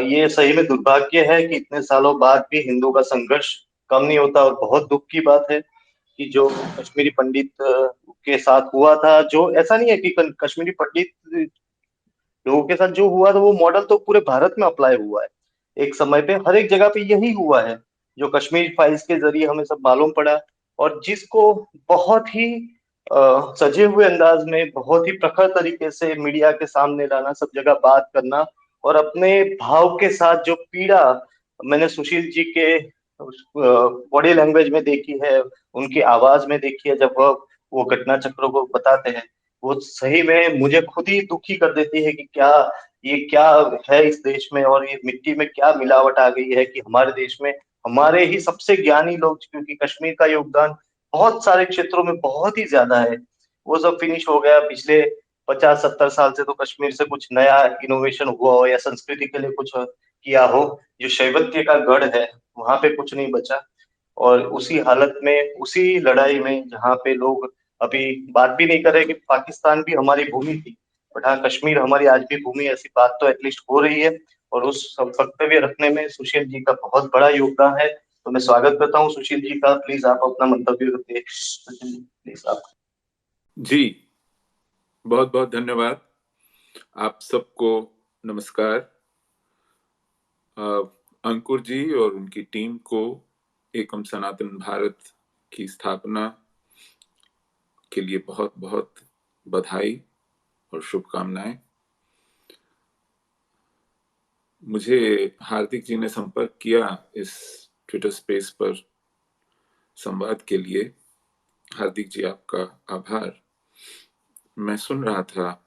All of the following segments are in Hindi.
ये सही में दुर्भाग्य है कि इतने सालों बाद भी हिंदुओं का संघर्ष कम नहीं होता, और बहुत दुख की बात है कि जो कश्मीरी पंडित के साथ हुआ था, जो ऐसा नहीं है कि कश्मीरी पंडित लोगों के साथ जो हुआ था वो मॉडल तो पूरे भारत में अप्लाई हुआ है। एक समय पे हर एक जगह पे यही हुआ है, जो कश्मीर फाइल्स के जरिए हमें सब मालूम पड़ा। और जिसको बहुत ही सजे हुए अंदाज में, बहुत ही प्रखर तरीके से मीडिया के सामने लाना, सब जगह बात करना, और अपने भाव के साथ जो पीड़ा मैंने सुशील जी के बॉडी लैंग्वेज में देखी है, उनकी आवाज में देखी है, जब वह वो घटना चक्रों को बताते हैं, वो सही में मुझे खुद ही दुखी कर देती है कि क्या ये क्या है इस देश में, और ये मिट्टी में क्या मिलावट आ गई है कि हमारे देश में हमारे ही सबसे ज्ञानी लोग, क्योंकि कश्मीर का योगदान बहुत सारे क्षेत्रों में बहुत ही ज्यादा है, वो सब फिनिश हो गया। पिछले 50-70 साल से तो कश्मीर से कुछ नया इनोवेशन हुआ हो या संस्कृति के लिए कुछ किया हो, जो शैवत्य का गढ़ है वहां पे कुछ नहीं बचा। और उसी हालत में, उसी लड़ाई में, जहाँ पे लोग अभी बात भी नहीं कर रहे कि पाकिस्तान भी हमारी भूमि थी, बट हाँ, कश्मीर हमारी आज भी भूमि है, ऐसी बात तो एटलीस्ट हो रही है। और उस सब वक्तव्य रखने में सुशील जी का बहुत बड़ा योगदान है। तो मैं स्वागत करता हूँ सुशील जी का। प्लीज आप अपना मंतव्य रखिए सुशील जी, प्लीज आप। जी, बहुत बहुत धन्यवाद। आप सबको नमस्कार। अ, अंकुर जी और उनकी टीम को एकम सनातन भारत की स्थापना के लिए बहुत बहुत बधाई और शुभकामनाएं। मुझे हार्दिक जी ने संपर्क किया इस ट्विटर स्पेस पर संवाद के लिए। हार्दिक जी, आपका आभार। मैं सुन रहा था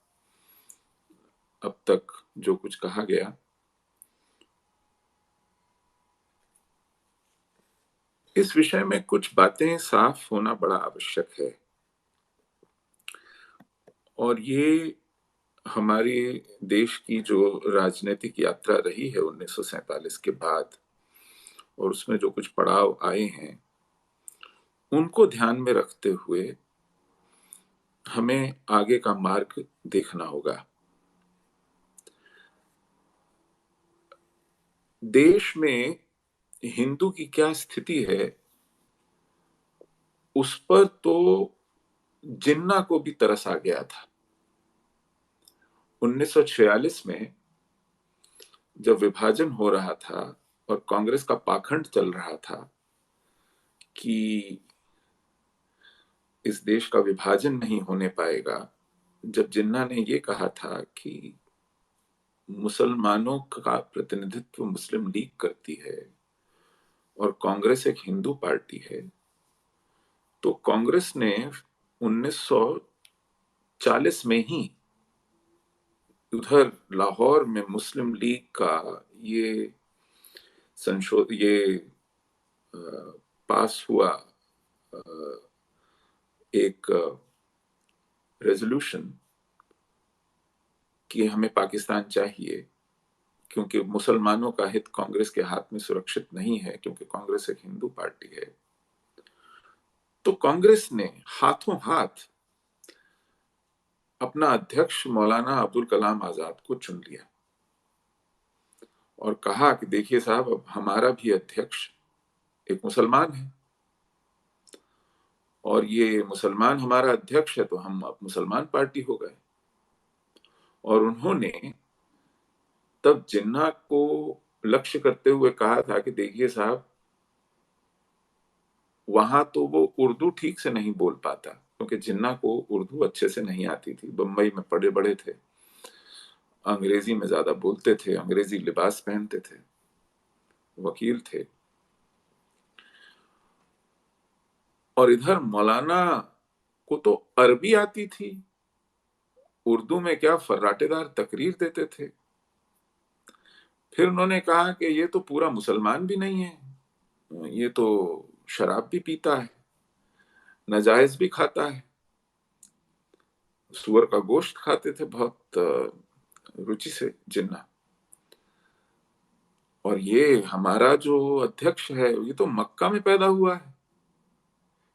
अब तक जो कुछ कहा गया। इस विषय में कुछ बातें साफ होना बड़ा आवश्यक है, और ये हमारे देश की जो राजनीतिक यात्रा रही है 1947 के बाद, और उसमें जो कुछ पड़ाव आए हैं, उनको ध्यान में रखते हुए हमें आगे का मार्ग देखना होगा। देश में हिंदू की क्या स्थिति है, उस पर तो जिन्ना को भी तरस आ गया था। 1946 में जब विभाजन हो रहा था और कांग्रेस का पाखंड चल रहा था कि इस देश का विभाजन नहीं होने पाएगा, जब जिन्ना ने ये कहा था कि मुसलमानों का प्रतिनिधित्व मुस्लिम लीग करती है और कांग्रेस एक हिंदू पार्टी है, तो कांग्रेस ने 1940 में ही उधर लाहौर में मुस्लिम लीग का ये ये पास हुआ एक रेजोल्यूशन कि हमें पाकिस्तान चाहिए, क्योंकि मुसलमानों का हित कांग्रेस के हाथ में सुरक्षित नहीं है, क्योंकि कांग्रेस एक हिंदू पार्टी है। तो कांग्रेस ने हाथों हाथ अपना अध्यक्ष मौलाना अब्दुल कलाम आजाद को चुन लिया और कहा कि देखिए साहब, अब हमारा भी अध्यक्ष एक मुसलमान है, और ये मुसलमान हमारा अध्यक्ष है, तो हम अब मुसलमान पार्टी हो गए। और उन्होंने तब जिन्ना को लक्ष्य करते हुए कहा था कि देखिए साहब, वहां तो वो उर्दू ठीक से नहीं बोल पाता, क्योंकि जिन्ना को उर्दू अच्छे से नहीं आती थी, बम्बई में पढ़े बड़े थे, अंग्रेजी में ज्यादा बोलते थे, अंग्रेजी लिबास पहनते थे, वकील थे। और इधर मौलाना को तो अरबी आती थी, उर्दू में क्या फर्राटेदार तकरीर देते थे। फिर उन्होंने कहा कि ये तो पूरा मुसलमान भी नहीं है, ये तो शराब भी पीता है, नाजायज भी खाता है, सुअर का गोश्त खाते थे बहुत रुचि से जिन्ना। और ये हमारा जो अध्यक्ष है, ये तो मक्का में पैदा हुआ है,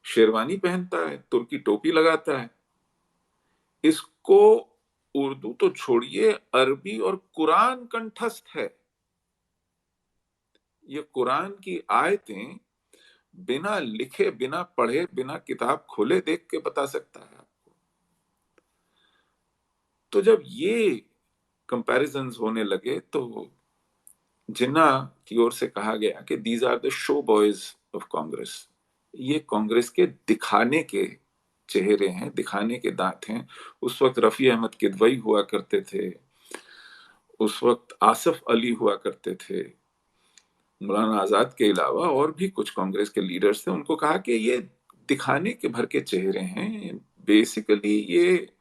शेरवानी पहनता है, तुर्की टोपी लगाता है, इसको उर्दू तो छोड़िए, अरबी और कुरान कंठस्थ है। ये कुरान की आयतें बिना लिखे, बिना पढ़े, बिना किताब खोले देख के बता सकता है आपको। तो जब ये कंपैरिजन्स होने लगे तो जिन्ना की ओर से कहा गया कि these are the show boys of Congress, ये कांग्रेस के दिखाने के चेहरे हैं, दिखाने के दांत हैं। उस वक्त रफी अहमद किदवई हुआ करते थे, उस वक्त आसफ अली हुआ करते थे, मौलाना आजाद के अलावा और भी कुछ कांग्रेस के लीडर्स थे। उनको कहा कि ये दिखाने के भर के चेहरे हैं, बेसिकली ये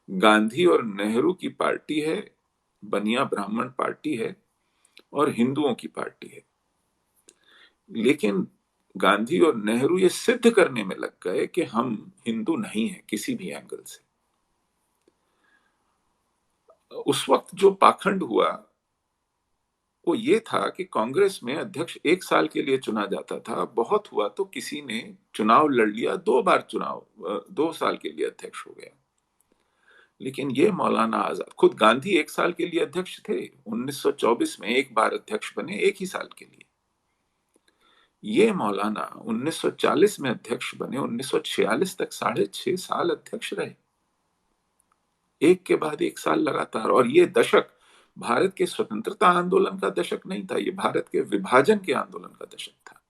गांधी और नेहरू की पार्टी है, बनिया ब्राह्मण पार्टी है और हिंदुओं की पार्टी है। लेकिन गांधी और नेहरू ये सिद्ध करने में लग गए कि हम हिंदू नहीं हैं किसी भी एंगल से। उस वक्त जो पाखंड हुआ वो ये था कि कांग्रेस में अध्यक्ष 1 साल के लिए चुना जाता था, बहुत हुआ तो किसी ने चुनाव लड़ लिया, 2 बार चुनाव, 2 साल के लिए अध्यक्ष हो गया। लेकिन ये मौलाना आजाद, खुद गांधी 1 साल के लिए अध्यक्ष थे, 1924 में 1 बार अध्यक्ष बने, 1 ही साल के लिए। ये मौलाना 1940 में अध्यक्ष बने, 1946 तक 6.5 साल अध्यक्ष रहे, एक के बाद एक साल लगातार। और ये दशक भारत के स्वतंत्रता आंदोलन का दशक नहीं था, ये भारत के विभाजन के आंदोलन का दशक था।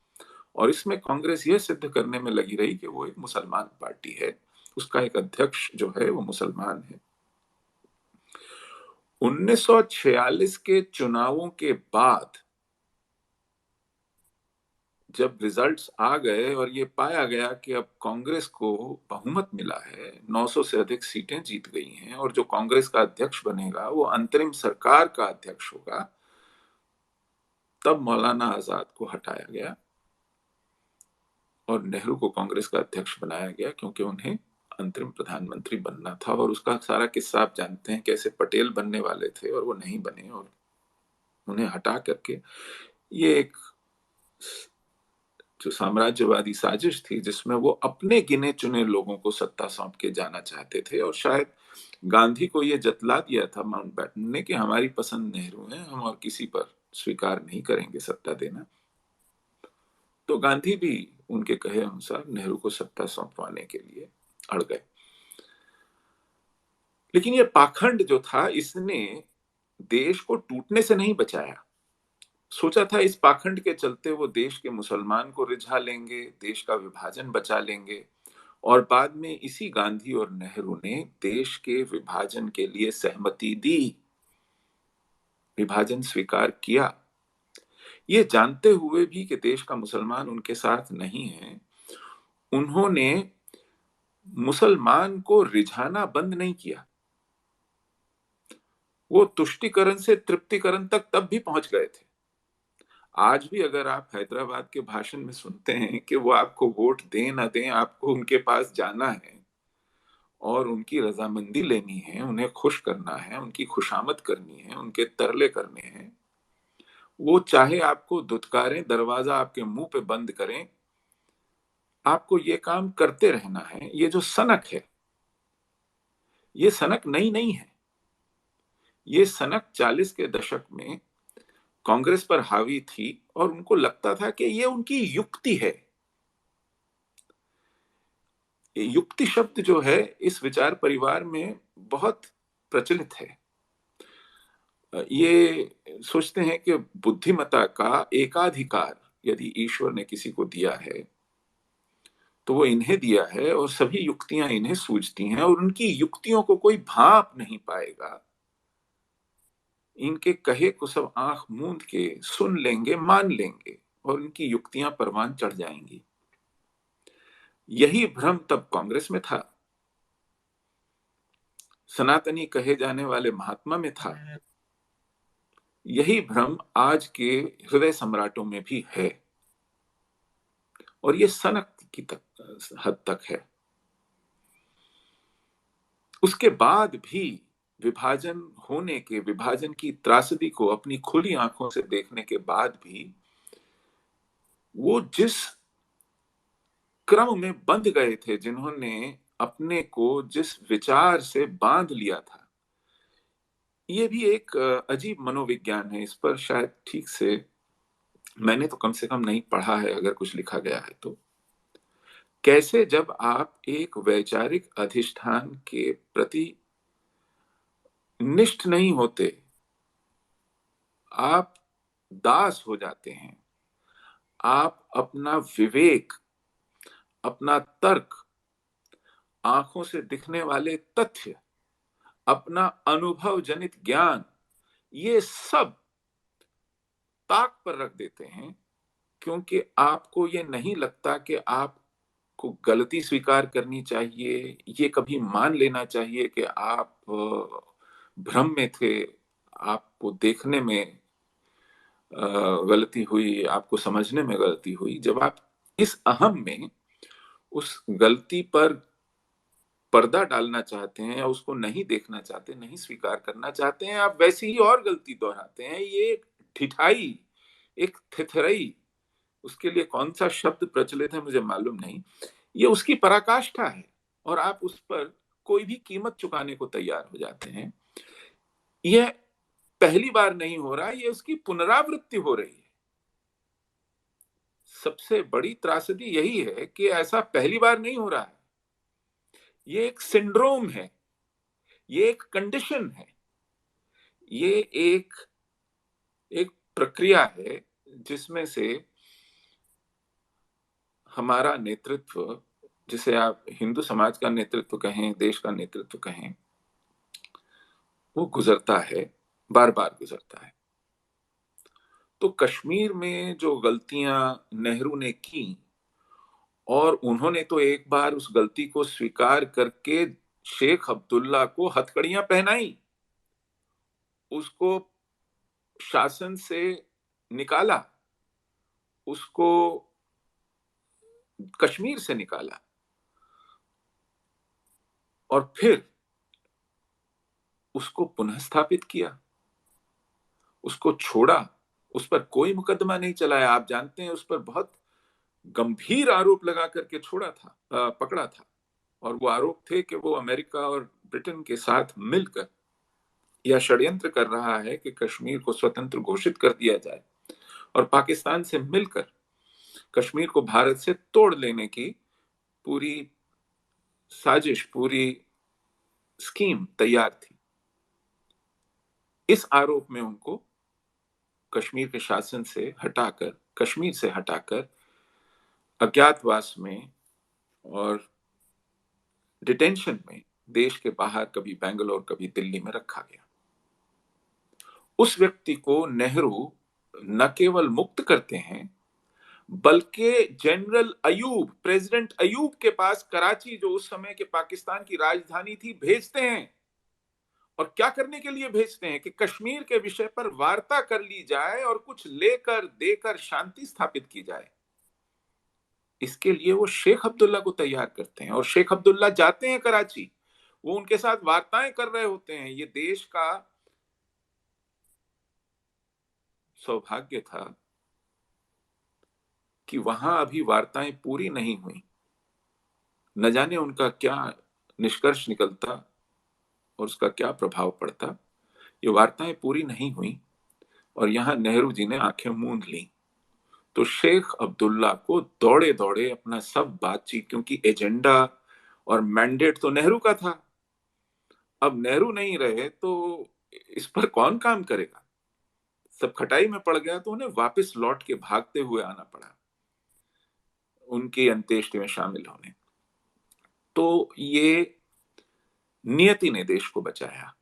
और इसमें कांग्रेस यह सिद्ध करने में लगी रही कि वो एक मुसलमान पार्टी है, उसका एक अध्यक्ष जो है वो मुसलमान है। 1946 के चुनावों के बाद जब रिजल्ट्स आ गए और ये पाया गया कि अब कांग्रेस को बहुमत मिला है, 900 से अधिक सीटें जीत गई हैं और जो कांग्रेस का अध्यक्ष बनेगा वो अंतरिम सरकार का अध्यक्ष होगा, तब मौलाना आजाद को हटाया गया और नेहरू को कांग्रेस का अध्यक्ष बनाया गया, क्योंकि उन्हें अंतरिम प्रधानमंत्री बनना था। और उसका सारा किस्सा आप जानते हैं, कैसे पटेल बनने वाले थे और वो नहीं बने और उन्हें हटा करके ये एक जो साम्राज्यवादी साजिश थी जिसमें वो अपने गिने चुने लोगों को सत्ता सौंप के जाना चाहते थे। और शायद गांधी को ये जतला दिया था माउंटबेटन ने कि हमारी पसंद नेहरू है, हम और किसी पर स्वीकार नहीं करेंगे सत्ता देना। तो गांधी भी उनके कहे अनुसार नेहरू को सत्ता सौंपवाने के लिए अड़ गए। लेकिन ये पाखंड जो था इसने देश को टूटने से नहीं बचाया। सोचा था इस पाखंड के चलते वो देश के मुसलमान को रिझा लेंगे, देश का विभाजन बचा लेंगे, और बाद में इसी गांधी और नेहरू ने देश के विभाजन के लिए सहमति दी, विभाजन स्वीकार किया। ये जानते हुए भी कि देश का मुसलमान उनके साथ नहीं है, उन्होंने मुसलमान को रिझाना बंद नहीं किया। वो तुष्टिकरण से तृप्तिकरण तक तब भी पहुंच गए थे। आज भी अगर आप हैदराबाद के भाषण में सुनते हैं कि वो आपको वोट दें ना दें, आपको उनके पास जाना है और उनकी रजामंदी लेनी है, उन्हें खुश करना है, उनकी खुशामद करनी है, उनके तरले करने हैं। वो चाहे आपको धुतकारें, दरवाजा आपके मुंह पे बंद करें, आपको ये काम करते रहना है। ये जो सनक है, ये सनक नई नहीं है। ये सनक 40 के दशक में कांग्रेस पर हावी थी और उनको लगता था कि ये उनकी युक्ति है। युक्ति शब्द जो है इस विचार परिवार में बहुत प्रचलित है। ये सोचते हैं कि बुद्धिमत्ता का एकाधिकार यदि ईश्वर ने किसी को दिया है तो वो इन्हें दिया है और सभी युक्तियां इन्हें सूझती हैं और उनकी युक्तियों को कोई भांप नहीं पाएगा। इनके कहे को सब आंख मूंद के सुन लेंगे, मान लेंगे और इनकी युक्तियां परवान चढ़ जाएंगी। यही भ्रम तब कांग्रेस में था, सनातनी कहे जाने वाले महात्मा में था। यही भ्रम आज के हृदय सम्राटों में भी है और ये सनक की हद तक है। उसके बाद भी विभाजन होने के, विभाजन की त्रासदी को अपनी खुली आंखों से देखने के बाद भी वो जिस क्रम में बंध गए थे, जिन्होंने अपने को जिस विचार से बांध लिया था, ये भी एक अजीब मनोविज्ञान है। इस पर शायद ठीक से मैंने तो कम से कम नहीं पढ़ा है, अगर कुछ लिखा गया है तो, कैसे जब आप एक वैचारिक अधिष्ठान के प्रति निष्ठ नहीं होते, आप दास हो जाते हैं, आप अपना विवेक, अपना तर्क, आंखों से दिखने वाले तथ्य, अपना अनुभव जनित ज्ञान, ये सब ताक पर रख देते हैं, क्योंकि आपको ये नहीं लगता कि आपको गलती स्वीकार करनी चाहिए, ये कभी मान लेना चाहिए कि आप भ्रम में थे, आपको देखने में गलती हुई, आपको समझने में गलती हुई। जब आप इस अहम में उस गलती पर पर्दा डालना चाहते हैं या उसको नहीं देखना चाहते, नहीं स्वीकार करना चाहते हैं, आप वैसी ही और गलती दोहराते हैं। ये एक ठिठाई, एक थिथरई, उसके लिए कौन सा शब्द प्रचलित है मुझे मालूम नहीं, ये उसकी पराकाष्ठा है, और आप उस पर कोई भी कीमत चुकाने को तैयार हो जाते हैं। यह पहली बार नहीं हो रहा, ये उसकी पुनरावृत्ति हो रही है। सबसे बड़ी त्रासदी यही है कि ऐसा पहली बार नहीं हो रहा है, ये एक सिंड्रोम है, ये एक कंडीशन है, ये एक एक प्रक्रिया है जिसमें से हमारा नेतृत्व, जिसे आप हिंदू समाज का नेतृत्व कहें, देश का नेतृत्व कहें, वो गुजरता है, बार बार गुजरता है। तो कश्मीर में जो गलतियां नेहरू ने की, और उन्होंने तो एक बार उस गलती को स्वीकार करके शेख अब्दुल्ला को हथकड़ियां पहनाई, उसको शासन से निकाला, उसको कश्मीर से निकाला, और फिर उसको पुनः स्थापित किया, उसको छोड़ा, उस पर कोई मुकदमा नहीं चलाया। आप जानते हैं, उस पर बहुत गंभीर आरोप लगा करके छोड़ा था, पकड़ा था, और वो आरोप थे कि वो अमेरिका और ब्रिटेन के साथ मिलकर यह षड्यंत्र कर रहा है कि कश्मीर को स्वतंत्र घोषित कर दिया जाए, और पाकिस्तान से मिलकर कश्मीर को भारत से तोड़ लेने की पूरी साजिश, पूरी स्कीम तैयार थी। इस आरोप में उनको कश्मीर के शासन से हटाकर, कश्मीर से हटाकर अज्ञातवास में और डिटेंशन में देश के बाहर, कभी बेंगलोर कभी दिल्ली में रखा गया। उस व्यक्ति को नेहरू न केवल मुक्त करते हैं, बल्कि जनरल अयूब, प्रेसिडेंट अयूब के पास कराची, जो उस समय के पाकिस्तान की राजधानी थी, भेजते हैं। और क्या करने के लिए भेजते हैं? कि कश्मीर के विषय पर वार्ता कर ली जाए और कुछ लेकर देकर शांति स्थापित की जाए। इसके लिए वो शेख अब्दुल्ला को तैयार करते हैं, और शेख अब्दुल्ला जाते हैं कराची, वो उनके साथ वार्ताएं कर रहे होते हैं। ये देश का सौभाग्य था कि वहां अभी वार्ताएं पूरी नहीं हुई, न जाने उनका क्या निष्कर्ष निकलता और उसका क्या प्रभाव पड़ता। ये वार्ताएं पूरी नहीं हुई, और यहां नेहरू जी ने आंखें मूंद ली। तो शेख अब्दुल्ला को दौड़े दौड़े अपना सब बातचीत, क्योंकि एजेंडा और मैंडेट तो नेहरू का था, अब नेहरू नहीं रहे तो इस पर कौन काम करेगा, सब खटाई में पड़ गया। तो उन्हें वापस लौट के भागते हुए आना पड़ा उनकी अंत्येष्टि में शामिल होने। तो ये नियति ने देश को बचाया।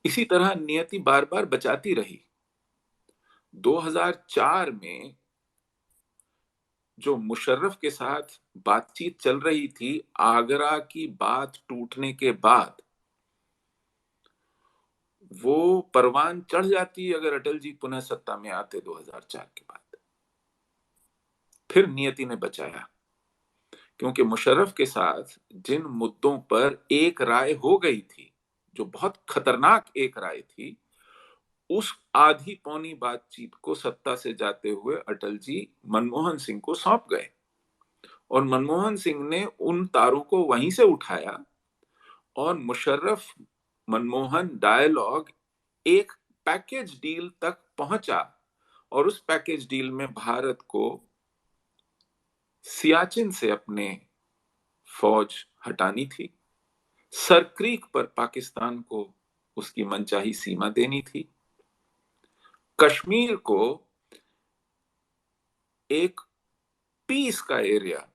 इसी तरह नियति बार बार बचाती रही। 2004 में जो मुशर्रफ के साथ बातचीत चल रही थी, आगरा की बात टूटने के बाद, वो परवान चढ़ जाती अगर अटल जी पुनः सत्ता में आते 2004 के बाद। फिर नियति ने बचाया, क्योंकि मुशर्रफ के साथ जिन मुद्दों पर एक राय हो गई थी, जो बहुत खतरनाक एक राय थी, उस आधी पौनी बातचीत को सत्ता से जाते हुए अटल जी मनमोहन सिंह को सौंप गए, और मनमोहन सिंह ने उन तारों को वहीं से उठाया, और मुशर्रफ मनमोहन डायलॉग एक पैकेज डील तक पहुंचा, और उस पैकेज डील में भारत को सियाचिन से अपने फौज हटानी थी, सरक्रीक पर पाकिस्तान को उसकी मनचाही सीमा देनी थी, कश्मीर को एक पीस का एरिया,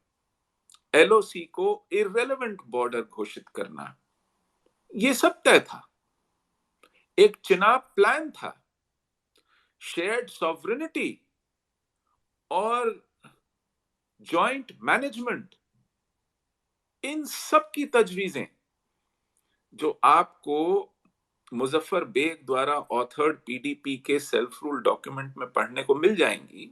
एलओसी को इररेलेवेंट बॉर्डर घोषित करना, ये सब तय था। एक चुनाव प्लान था, शेयर्ड सॉवरेनिटी और जॉइंट मैनेजमेंट, इन सब की तजवीजें जो आपको मुजफ्फर बेग द्वारा ऑथर्ड पीडीपी के सेल्फ रूल डॉक्यूमेंट में पढ़ने को मिल जाएंगी,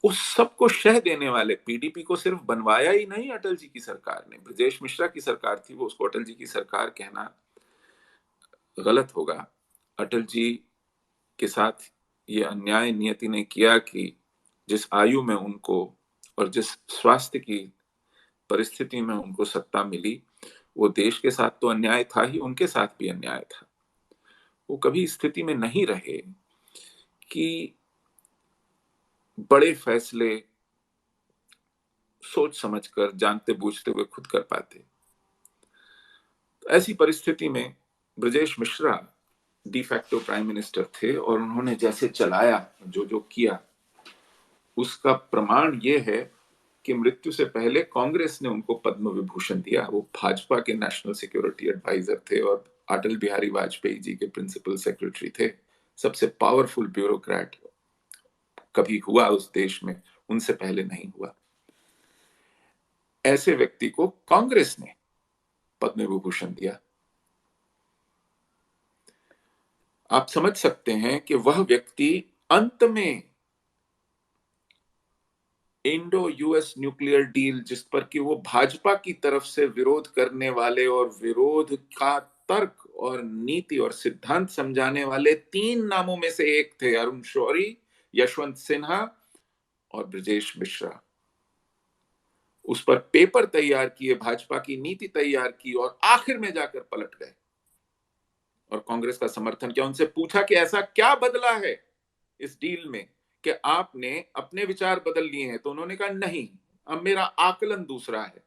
उस सब को शह देने वाले पीडीपी को सिर्फ बनवाया ही नहीं अटल जी की सरकार ने, ब्रजेश मिश्रा की सरकार थी वो, उसको अटल जी की सरकार कहना गलत होगा। अटल जी के साथ ये अन्याय नियति ने किया कि जिस आयु में उनको और जिस स्वास्थ्य की परिस्थिति में उनको सत्ता मिली, वो देश के साथ तो अन्याय था ही, उनके साथ भी अन्याय था। वो कभी स्थिति में नहीं रहे कि बड़े फैसले सोच समझकर जानते बूझते हुए खुद कर पाते। तो ऐसी परिस्थिति में Brajesh Mishra de facto prime minister थे और उन्होंने जैसे चलाया, जो जो किया, उसका प्रमाण यह है कि मृत्यु से पहले कांग्रेस ने उनको पद्म विभूषण दिया। वो भाजपा के नेशनल सिक्योरिटी एडवाइजर थे और अटल बिहारी वाजपेयी जी के प्रिंसिपल सेक्रेटरी थे। सबसे पावरफुल ब्यूरोक्रेट कभी हुआ उस देश में, उनसे पहले नहीं हुआ। ऐसे व्यक्ति को कांग्रेस ने पद्म विभूषण दिया। आप समझ सकते हैं कि वह व्यक्ति अंत में इंडो यूएस न्यूक्लियर डील, जिस पर कि वो भाजपा की तरफ से विरोध करने वाले और विरोध का तर्क और नीति और सिद्धांत समझाने वाले 3 नामों में से एक थे, अरुण शौरी, यशवंत सिन्हा और ब्रजेश मिश्रा। उस पर पेपर तैयार किए, भाजपा की नीति तैयार की और आखिर में जाकर पलट गए और कांग्रेस का समर्थन किया। उनसे पूछा कि ऐसा क्या बदला है इस डील में कि आपने अपने विचार बदल लिए हैं, तो उन्होंने कहा नहीं, अब मेरा आकलन दूसरा है।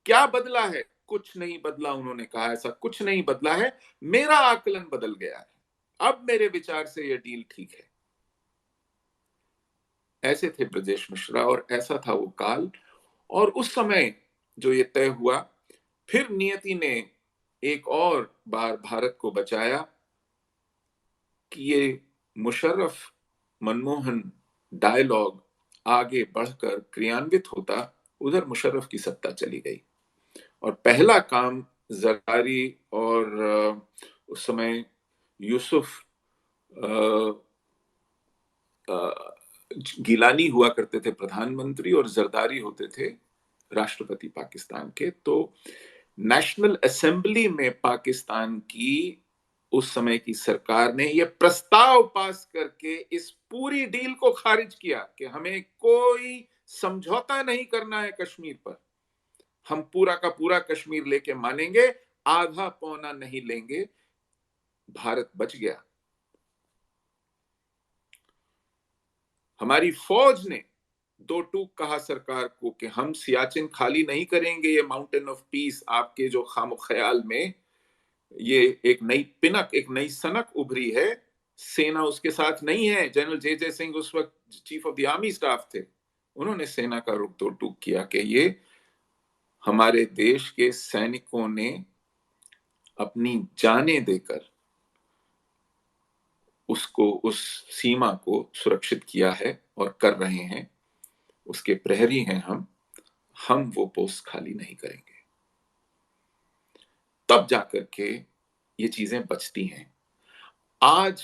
क्या बदला है? कुछ नहीं बदला। उन्होंने कहा ऐसा कुछ नहीं बदला है, मेरा आकलन बदल गया है, अब मेरे विचार से यह डील ठीक है। ऐसे थे ब्रजेश मिश्रा और ऐसा था वो काल। और उस समय जो ये तय हुआ, फिर नियति ने एक और बार भारत को बचाया कि ये मुशर्रफ मनमोहन डायलॉग आगे बढ़कर क्रियान्वित होता, उधर मुशर्रफ की सत्ता चली गई। और पहला काम जरदारी और उस समय यूसुफ गिलानी हुआ करते थे प्रधानमंत्री और जरदारी होते थे राष्ट्रपति पाकिस्तान के। तो नेशनल असेंबली में पाकिस्तान की उस समय की सरकार ने यह प्रस्ताव पास करके इस पूरी डील को खारिज किया कि हमें कोई समझौता नहीं करना है कश्मीर पर, हम पूरा का पूरा कश्मीर लेके मानेंगे, आधा पौना नहीं लेंगे। भारत बच गया। हमारी फौज ने दो टूक कहा सरकार को कि हम सियाचिन खाली नहीं करेंगे, ये माउंटेन ऑफ पीस आपके जो खामख्याल में ये एक नई पिनक, एक नई सनक उभरी है, सेना उसके साथ नहीं है। जनरल जे जे सिंह उस वक्त chief of the army staff थे, उन्होंने सेना का रुख दो टूक किया कि ये हमारे देश के सैनिकों ने अपनी जानें देकर उसको, उस सीमा को सुरक्षित किया है और कर रहे हैं, उसके प्रहरी हैं हम वो पोस्ट खाली नहीं करेंगे। तब जाकर के ये चीजें बचती हैं। आज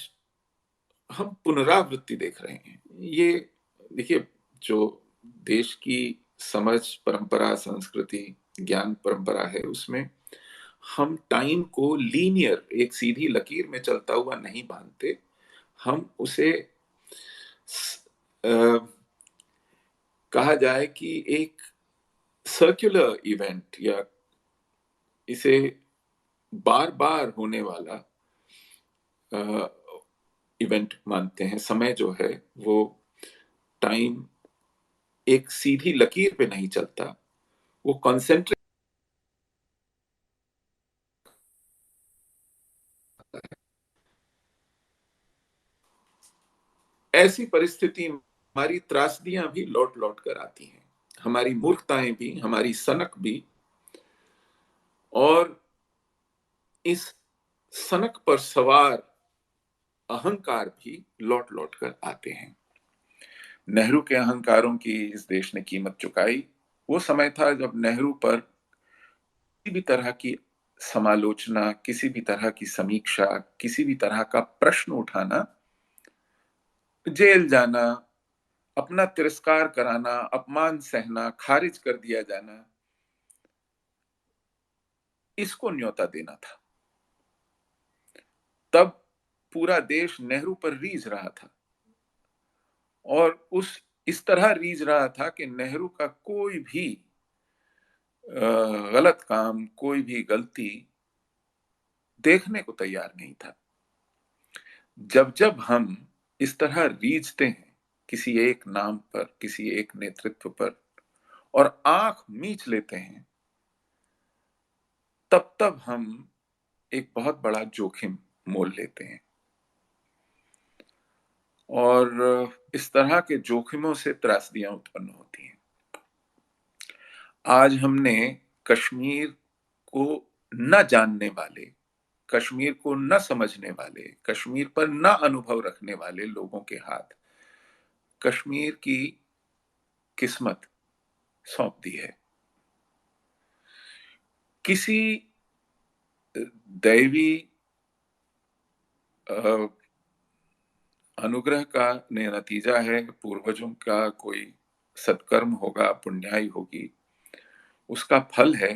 हम पुनरावृत्ति देख रहे हैं। ये देखिए, जो देश की समझ, परंपरा, संस्कृति, ज्ञान परंपरा है, उसमें हम टाइम को लीनियर, एक सीधी लकीर में चलता हुआ नहीं मानते। हम उसे कहा जाए कि एक सर्कुलर इवेंट, या इसे बार बार होने वाला इवेंट मानते हैं। समय जो है वो टाइम एक सीधी लकीर पे नहीं चलता, वो कॉन्सेंट्रेट। ऐसी परिस्थिति हमारी त्रासदियां भी लौट लौट कर आती हैं, हमारी मूर्खताएं भी, हमारी सनक भी, और इस सनक पर सवार अहंकार भी लौट लौट कर आते हैं। नेहरू के अहंकारों की इस देश ने कीमत चुकाई। वो समय था जब नेहरू पर किसी भी तरह की समालोचना, किसी भी तरह की समीक्षा, किसी भी तरह का प्रश्न उठाना, जेल जाना, अपना तिरस्कार कराना, अपमान सहना, खारिज कर दिया जाना, इसको न्योता देना था। तब पूरा देश नेहरू पर रीझ रहा था, और इस तरह रीझ रहा था कि नेहरू का कोई भी गलत काम, कोई भी गलती देखने को तैयार नहीं था। जब जब हम इस तरह रीझते हैं किसी एक नाम पर, किसी एक नेतृत्व पर, और आंख मीच लेते हैं, तब तब हम एक बहुत बड़ा जोखिम मोल लेते हैं। और इस तरह के जोखिमों से त्रासदियां उत्पन्न होती हैं। आज हमने कश्मीर को न जानने वाले, कश्मीर को न समझने वाले, कश्मीर पर न अनुभव रखने वाले लोगों के हाथ कश्मीर की किस्मत सौंप दी है। किसी दैवी अनुग्रह का नतीजा है, पूर्वजों का कोई सत्कर्म होगा, पुण्याई होगी, उसका फल है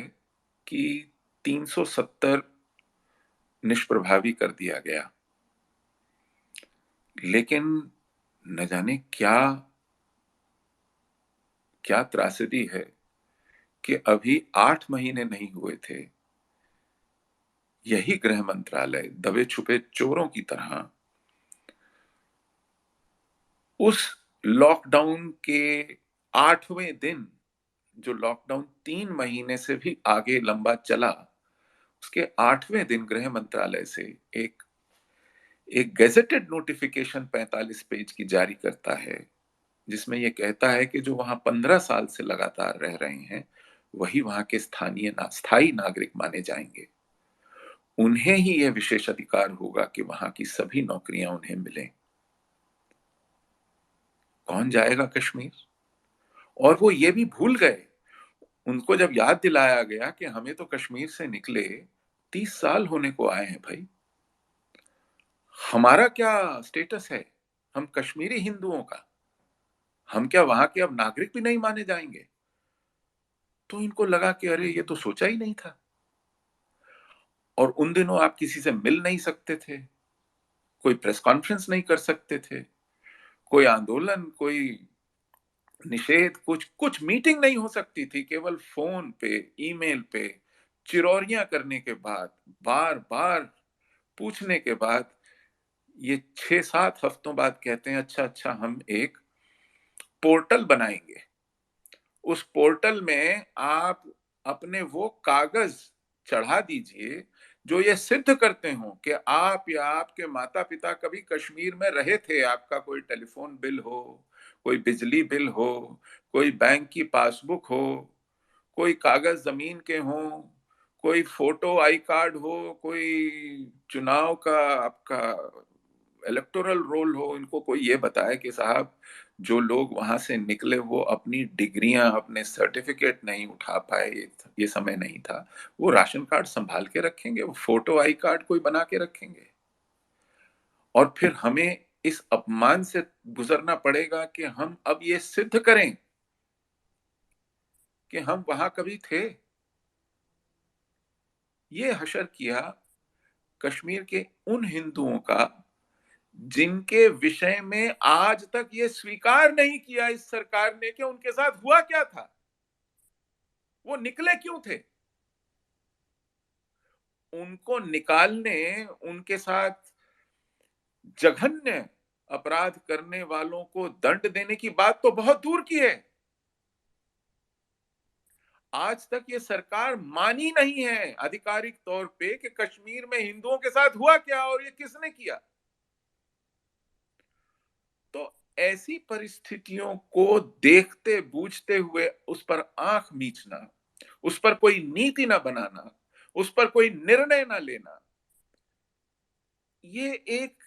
कि 370 निष्प्रभावी कर दिया गया। लेकिन न जाने क्या क्या त्रासदी है कि अभी 8 महीने नहीं हुए थे, यही गृह मंत्रालय दबे छुपे चोरों की तरह उस लॉकडाउन के 8वें दिन, जो लॉकडाउन 3 महीने से भी आगे लंबा चला, उसके 8वें दिन गृह मंत्रालय से एक एक गैजेटेड नोटिफिकेशन 45 पेज की जारी करता है, जिसमें यह कहता है कि जो वहां 15 साल से लगातार रह रहे हैं वही वहां के स्थायी नागरिक माने जाएंगे। उन्हें ही यह विशेष अधिकार होगा कि वहां की सभी नौकरियां उन्हें मिलें। कौन जाएगा कश्मीर? और वो ये भी भूल गए, उनको जब याद दिलाया गया कि हमें तो कश्मीर से निकले 30 साल होने को आए हैं भाई, हमारा क्या स्टेटस है, हम कश्मीरी हिंदुओं का, हम क्या वहां के अब नागरिक भी नहीं माने जाएंगे? तो इनको लगा कि अरे ये तो सोचा ही नहीं था। और उन दिनों आप किसी से मिल नहीं सकते थे, कोई प्रेस कॉन्फ्रेंस नहीं कर सकते थे, कोई आंदोलन, कोई निषेध, कुछ कुछ मीटिंग नहीं हो सकती थी। केवल फोन पे, ईमेल पे चिरौरियां करने के बाद, बार बार पूछने के बाद, ये 6-7 हफ्तों बाद कहते हैं अच्छा अच्छा हम एक पोर्टल बनाएंगे। उस पोर्टल में आप अपने वो कागज चढ़ा दीजिए जो ये सिद्ध करते हो कि आप या आपके माता पिता कभी कश्मीर में रहे थे। आपका कोई टेलीफोन बिल हो, कोई बिजली बिल हो, कोई बैंक की पासबुक हो, कोई कागज जमीन के हो, कोई फोटो आई कार्ड हो, कोई चुनाव का आपका इलेक्टोरल रोल हो। इनको कोई ये बताए कि साहब जो लोग वहां से निकले वो अपनी डिग्रियां, अपने सर्टिफिकेट नहीं उठा पाए, ये समय नहीं था, वो राशन कार्ड संभाल के रखेंगे, वो फोटो आई कार्ड कोई बना के रखेंगे। और फिर हमें इस अपमान से गुजरना पड़ेगा कि हम अब ये सिद्ध करें कि हम वहां कभी थे। ये हशर किया कश्मीर के उन हिंदुओं का जिनके विषय में आज तक ये स्वीकार नहीं किया इस सरकार ने कि उनके साथ हुआ क्या था, वो निकले क्यों थे। उनको निकालने, उनके साथ जघन्य अपराध करने वालों को दंड देने की बात तो बहुत दूर की है। आज तक ये सरकार मानी नहीं है आधिकारिक तौर पे कि कश्मीर में हिंदुओं के साथ हुआ क्या और ये किसने किया। तो ऐसी परिस्थितियों को देखते बूझते हुए उस पर आंख मीचना, उस पर कोई नीति ना बनाना, उस पर कोई निर्णय ना लेना, ये एक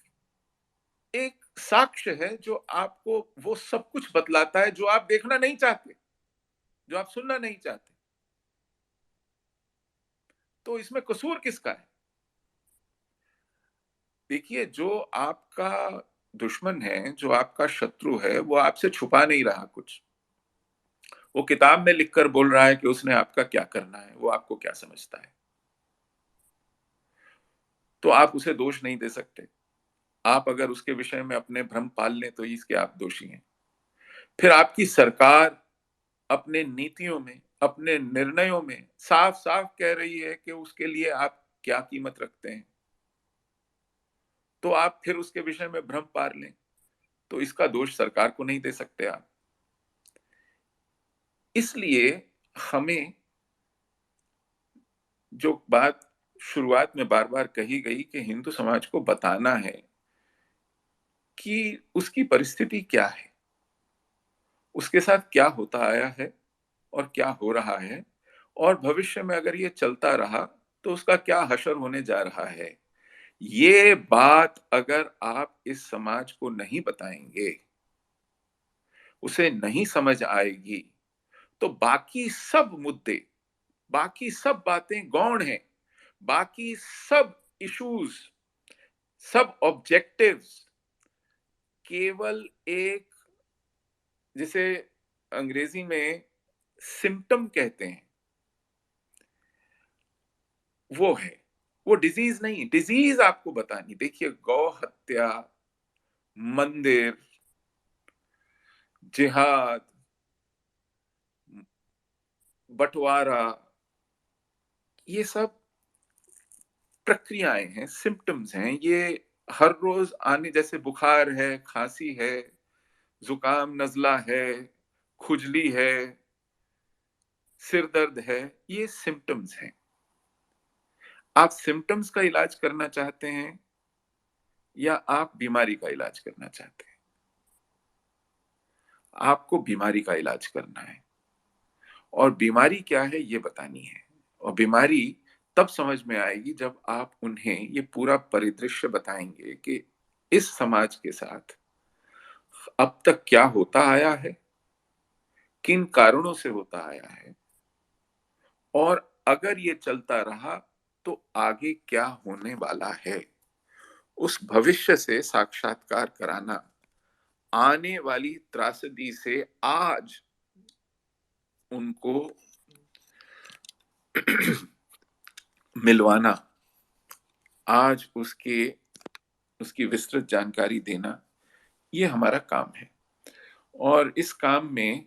एक साक्ष्य है जो आपको वो सब कुछ बतलाता है जो आप देखना नहीं चाहते, जो आप सुनना नहीं चाहते। तो इसमें कसूर किसका है? देखिए, जो आपका दुश्मन है, जो आपका शत्रु है, वो आपसे छुपा नहीं रहा कुछ। वो किताब में लिखकर बोल रहा है कि उसने आपका क्या करना है, वो आपको क्या समझता है। तो आप उसे दोष नहीं दे सकते। आप अगर उसके विषय में अपने भ्रम पाल लें तो इसके आप दोषी हैं। फिर आपकी सरकार अपने नीतियों में, अपने निर्णयों में साफ साफ कह रही है कि उसके लिए आप क्या कीमत रखते हैं, तो आप फिर उसके विषय में भ्रम पार लें तो इसका दोष सरकार को नहीं दे सकते आप। इसलिए हमें जो बात शुरुआत में बार बार कही गई कि हिंदू समाज को बताना है कि उसकी परिस्थिति क्या है, उसके साथ क्या होता आया है और क्या हो रहा है, और भविष्य में अगर ये चलता रहा तो उसका क्या हशर होने जा रहा है। ये बात अगर आप इस समाज को नहीं बताएंगे, उसे नहीं समझ आएगी, तो बाकी सब मुद्दे, बाकी सब बातें गौण हैं, बाकी सब इश्यूज, सब ऑब्जेक्टिव्स केवल एक, जिसे अंग्रेजी में सिम्टम कहते हैं, वो है। वो डिजीज नहीं, डिजीज आपको बतानी। देखिए, गौ हत्या, मंदिर, जिहाद, बंटवारा, ये सब प्रक्रियाएं हैं, सिम्टम्स हैं। ये हर रोज आने, जैसे बुखार है, खांसी है, जुकाम नजला है, खुजली है, सिर दर्द है, ये सिम्टम्स हैं। आप सिम्टम्स का इलाज करना चाहते हैं या आप बीमारी का इलाज करना चाहते हैं? आपको बीमारी का इलाज करना है, और बीमारी क्या है ये बतानी है। और बीमारी तब समझ में आएगी जब आप उन्हें ये पूरा परिदृश्य बताएंगे कि इस समाज के साथ अब तक क्या होता आया है, किन कारणों से होता आया है, और अगर ये चलता रहा तो आगे क्या होने वाला है। उस भविष्य से साक्षात्कार कराना, आने वाली त्रासदी से आज उनको मिलवाना, आज उसकी विस्तृत जानकारी देना, ये हमारा काम है। और इस काम में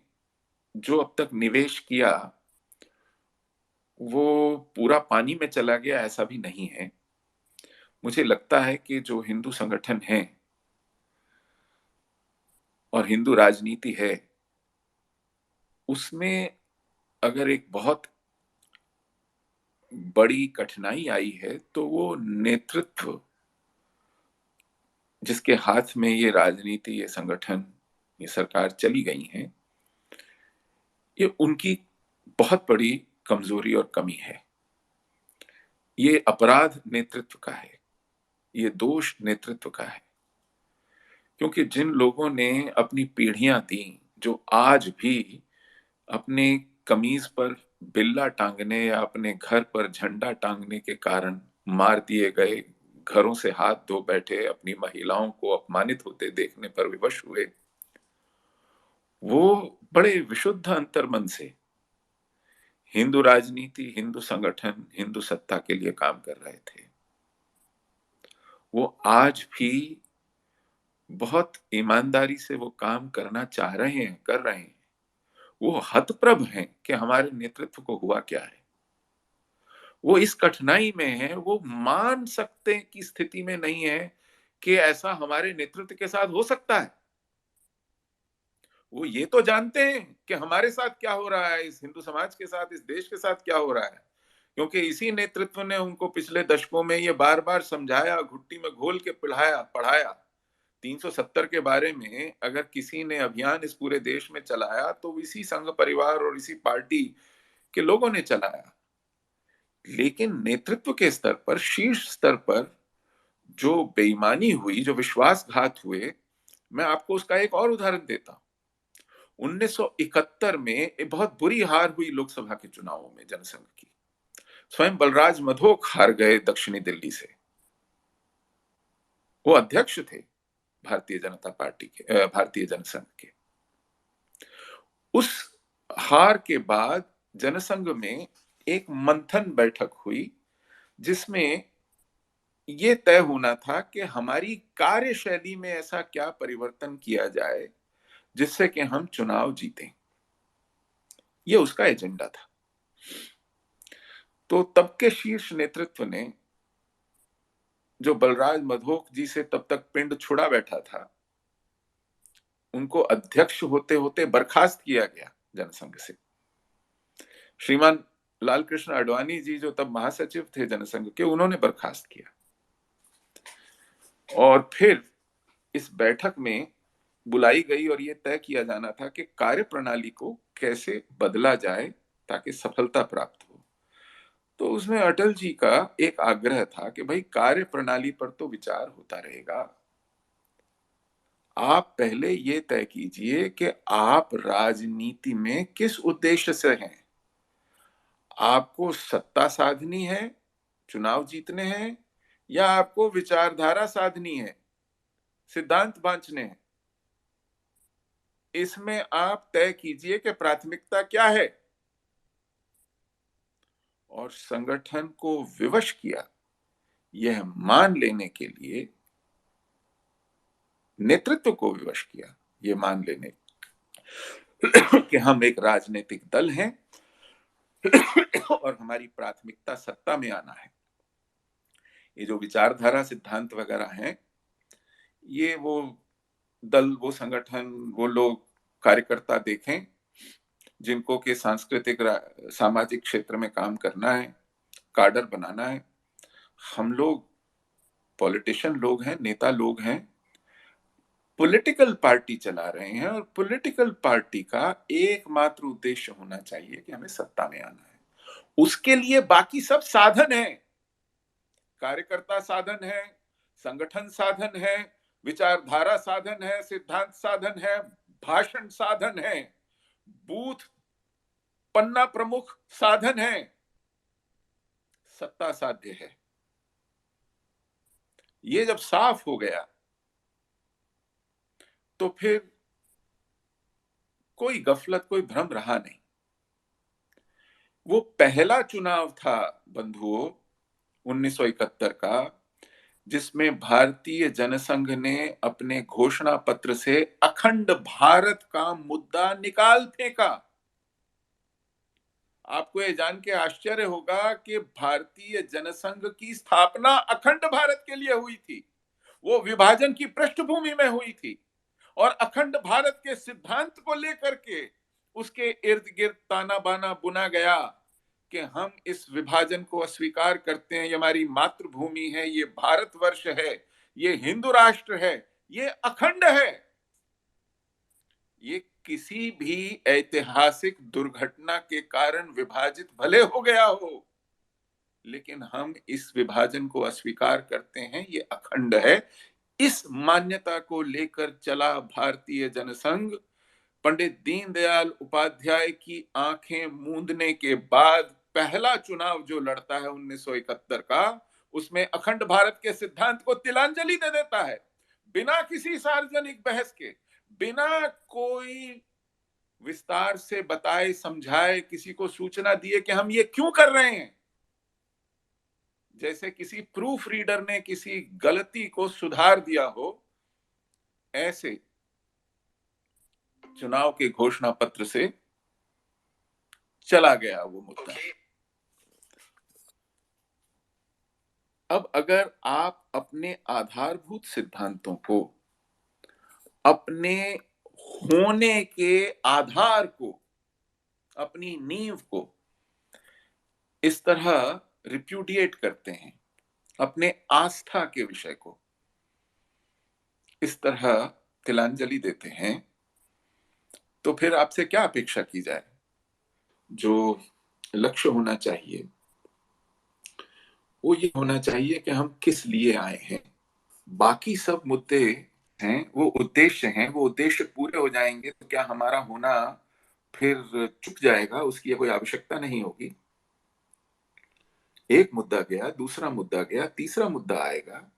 जो अब तक निवेश किया वो पूरा पानी में चला गया, ऐसा भी नहीं है। मुझे लगता है कि जो हिंदू संगठन है और हिंदू राजनीति है, उसमें अगर एक बहुत बड़ी कठिनाई आई है तो वो नेतृत्व, जिसके हाथ में ये राजनीति, ये संगठन, ये सरकार चली गई है, ये उनकी बहुत बड़ी कमजोरी और कमी है। ये अपराध नेतृत्व का है, ये दोष नेतृत्व का है। क्योंकि जिन लोगों ने अपनी पीढ़ियां दी, जो आज भी अपने कमीज पर बिल्ला टांगने या अपने घर पर झंडा टांगने के कारण मार दिए गए, घरों से हाथ धो बैठे, अपनी महिलाओं को अपमानित होते देखने पर विवश हुए, वो बड़े विशुद्ध अंतर्मन से हिंदू राजनीति, हिंदू संगठन, हिंदू सत्ता के लिए काम कर रहे थे। वो आज भी बहुत ईमानदारी से वो काम करना चाह रहे हैं, कर रहे हैं। वो हतप्रभ हैं कि हमारे नेतृत्व को हुआ क्या है। वो इस कठिनाई में है, वो मान सकते की स्थिति में नहीं है कि ऐसा हमारे नेतृत्व के साथ हो सकता है। वो ये तो जानते हैं कि हमारे साथ क्या हो रहा है, इस हिंदू समाज के साथ, इस देश के साथ क्या हो रहा है, क्योंकि इसी नेतृत्व ने उनको पिछले दशकों में ये बार बार समझाया, घुट्टी में घोल के पढ़ाया। 370 के बारे में अगर किसी ने अभियान इस पूरे देश में चलाया तो इसी संघ परिवार और इसी पार्टी के लोगों ने चलाया। लेकिन नेतृत्व के स्तर पर, शीर्ष स्तर पर जो बेईमानी हुई, जो विश्वासघात हुए, मैं आपको उसका एक और उदाहरण देता हूं। 1971 में एक बहुत बुरी हार हुई लोकसभा के चुनावों में जनसंघ की। स्वयं बलराज मधोक हार गए दक्षिणी दिल्ली से। वो अध्यक्ष थे भारतीय जनता पार्टी के, भारतीय जनसंघ के। उस हार के बाद जनसंघ में एक मंथन बैठक हुई जिसमें यह तय होना था कि हमारी कार्यशैली में ऐसा क्या परिवर्तन किया जाए जिससे कि हम चुनाव जीतें। यह उसका एजेंडा था। तो तब के शीर्ष नेतृत्व ने, जो बलराज मधोक जी से तब तक पिंड छुड़ा बैठा था, उनको अध्यक्ष होते होते बर्खास्त किया गया जनसंघ से। श्रीमान लालकृष्ण आडवाणी जी, जो तब महासचिव थे जनसंघ के, उन्होंने बर्खास्त किया। और फिर इस बैठक में बुलाई गई और यह तय किया जाना था कि कार्यप्रणाली को कैसे बदला जाए ताकि सफलता प्राप्त हो। तो उसमें अटल जी का एक आग्रह था कि भाई, कार्यप्रणाली पर तो विचार होता रहेगा, आप पहले ये तय कीजिए कि आप राजनीति में किस उद्देश्य से हैं। आपको सत्ता साधनी है, चुनाव जीतने हैं, या आपको विचारधारा साधनी है, सिद्धांत बांटने हैं। इसमें आप तय कीजिए कि प्राथमिकता क्या है। और संगठन को विवश किया यह मान लेने के लिए, नेतृत्व को विवश किया यह मान लेने कि हम एक राजनीतिक दल हैं और हमारी प्राथमिकता सत्ता में आना है। ये जो विचारधारा, सिद्धांत वगैरह हैं, ये वो दल, वो संगठन, वो लोग, कार्यकर्ता देखें जिनको के सांस्कृतिक सामाजिक क्षेत्र में काम करना है, काडर बनाना है। हम लोग पॉलिटिशियन लोग हैं, नेता लोग हैं, पॉलिटिकल पार्टी चला रहे हैं, और पॉलिटिकल पार्टी का एकमात्र उद्देश्य होना चाहिए कि हमें सत्ता में आना है। उसके लिए बाकी सब साधन है। कार्यकर्ता साधन है, संगठन साधन है, विचारधारा साधन है, सिद्धांत साधन है, भाषण साधन है, बूथ पन्ना प्रमुख साधन है, सत्ता साध्य है। ये जब साफ हो गया तो फिर कोई गफलत, कोई भ्रम रहा नहीं। वो पहला चुनाव था बंधुओं 1971 का, जिसमें भारतीय जनसंघ ने अपने घोषणा पत्र से अखंड भारत का मुद्दा निकाल फेंका। आपको यह जान के आश्चर्य होगा कि भारतीय जनसंघ की स्थापना अखंड भारत के लिए हुई थी। वो विभाजन की पृष्ठभूमि में हुई थी, और अखंड भारत के सिद्धांत को लेकर के उसके इर्द गिर्द ताना बाना बुना गया कि हम इस विभाजन को अस्वीकार करते हैं, ये हमारी मातृभूमि है, ये भारतवर्ष है, ये हिंदू राष्ट्र है, ये अखंड है। ये किसी भी ऐतिहासिक दुर्घटना के कारण विभाजित भले हो गया हो, लेकिन हम इस विभाजन को अस्वीकार करते हैं, ये अखंड है। इस मान्यता को लेकर चला भारतीय जनसंघ। पंडित दीनदयाल उपाध्याय की आंखें मूंदने के बाद पहला चुनाव जो लड़ता है 1971 का, उसमें अखंड भारत के सिद्धांत को तिलांजलि दे देता है, बिना किसी सार्वजनिक बहस के, बिना कोई विस्तार से बताए समझाए, किसी को सूचना दिए कि हम ये क्यों कर रहे हैं। जैसे किसी प्रूफ रीडर ने किसी गलती को सुधार दिया हो, ऐसे चुनाव के घोषणा पत्र से चला गया वो मुद्दा। अब अगर आप अपने आधारभूत सिद्धांतों को, अपने होने के आधार को, अपनी नींव को इस तरह रिप्यूडिएट करते हैं, अपने आस्था के विषय को इस तरह तिलांजलि देते हैं, तो फिर आपसे क्या अपेक्षा की जाए? जो लक्ष्य होना चाहिए वो ये होना चाहिए कि हम किस लिए आए हैं। बाकी सब मुद्दे हैं, वो उद्देश्य हैं, वो उद्देश्य पूरे हो जाएंगे तो क्या हमारा होना फिर चुक जाएगा? उसकी कोई आवश्यकता नहीं होगी। एक मुद्दा गया, दूसरा मुद्दा गया, तीसरा मुद्दा आएगा,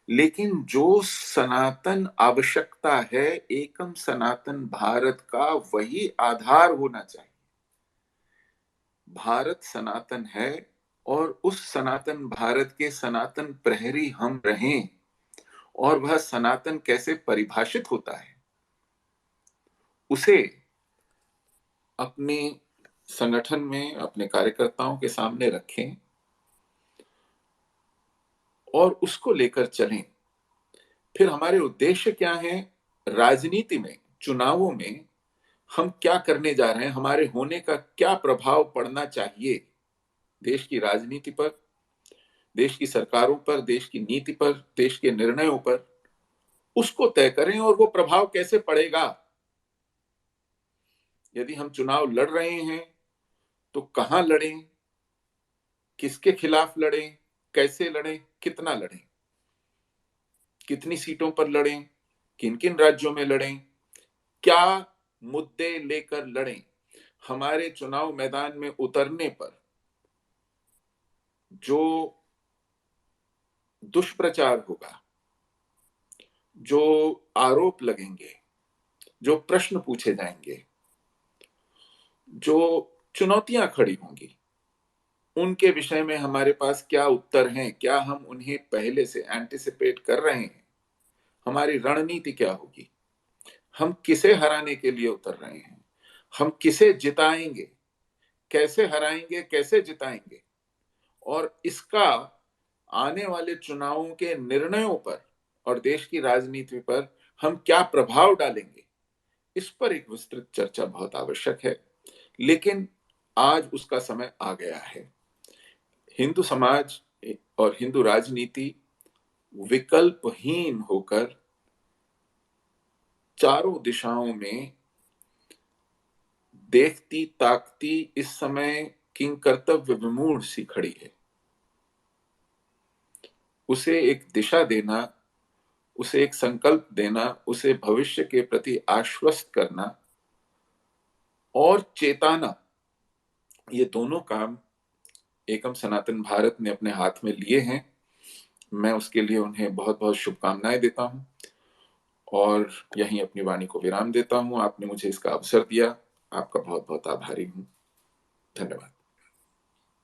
लेकिन जो सनातन आवश्यकता है, एकम सनातन भारत का, वही आधार होना चाहिए। भारत सनातन है और उस सनातन भारत के सनातन प्रहरी हम रहें। और वह सनातन कैसे परिभाषित होता है उसे अपने संगठन में अपने कार्यकर्ताओं के सामने रखें और उसको लेकर चलें। फिर हमारे उद्देश्य क्या हैं? राजनीति में, चुनावों में हम क्या करने जा रहे हैं? हमारे होने का क्या प्रभाव पड़ना चाहिए देश की राजनीति पर, देश की सरकारों पर, देश की नीति पर, देश के निर्णयों पर, उसको तय करें। और वो प्रभाव कैसे पड़ेगा? यदि हम चुनाव लड़ रहे हैं तो कहां लड़ें, किसके खिलाफ लड़ें, कैसे लड़ें, कितना लड़ें, कितनी सीटों पर लड़ें, किन किन राज्यों में लड़ें, क्या मुद्दे लेकर लड़ें। हमारे चुनाव मैदान में उतरने पर जो दुष्प्रचार होगा, जो आरोप लगेंगे, जो प्रश्न पूछे जाएंगे, जो चुनौतियां खड़ी होंगी, उनके विषय में हमारे पास क्या उत्तर हैं? क्या हम उन्हें पहले से एंटिसिपेट कर रहे हैं? हमारी रणनीति क्या होगी? हम किसे हराने के लिए उतर रहे हैं? हम किसे जिताएंगे? कैसे हराएंगे, कैसे जिताएंगे? और इसका आने वाले चुनावों के निर्णयों पर और देश की राजनीति पर हम क्या प्रभाव डालेंगे, इस पर एक विस्तृत चर्चा बहुत आवश्यक है। लेकिन आज उसका समय आ गया है। हिंदू समाज और हिंदू राजनीति विकल्पहीन होकर चारों दिशाओं में देखती ताकती इस समय किंग कर्तव्य विमूढ़ सी खड़ी है। उसे एक दिशा देना, उसे एक संकल्प देना, उसे भविष्य के प्रति आश्वस्त करना और चेताना, ये दोनों काम एकम सनातन भारत ने अपने हाथ में लिए हैं। मैं उसके लिए उन्हें बहुत बहुत शुभकामनाएं देता हूं और यहीं अपनी वाणी को विराम देता हूं। आपने मुझे इसका अवसर दिया, आपका बहुत बहुत आभारी हूं। धन्यवाद।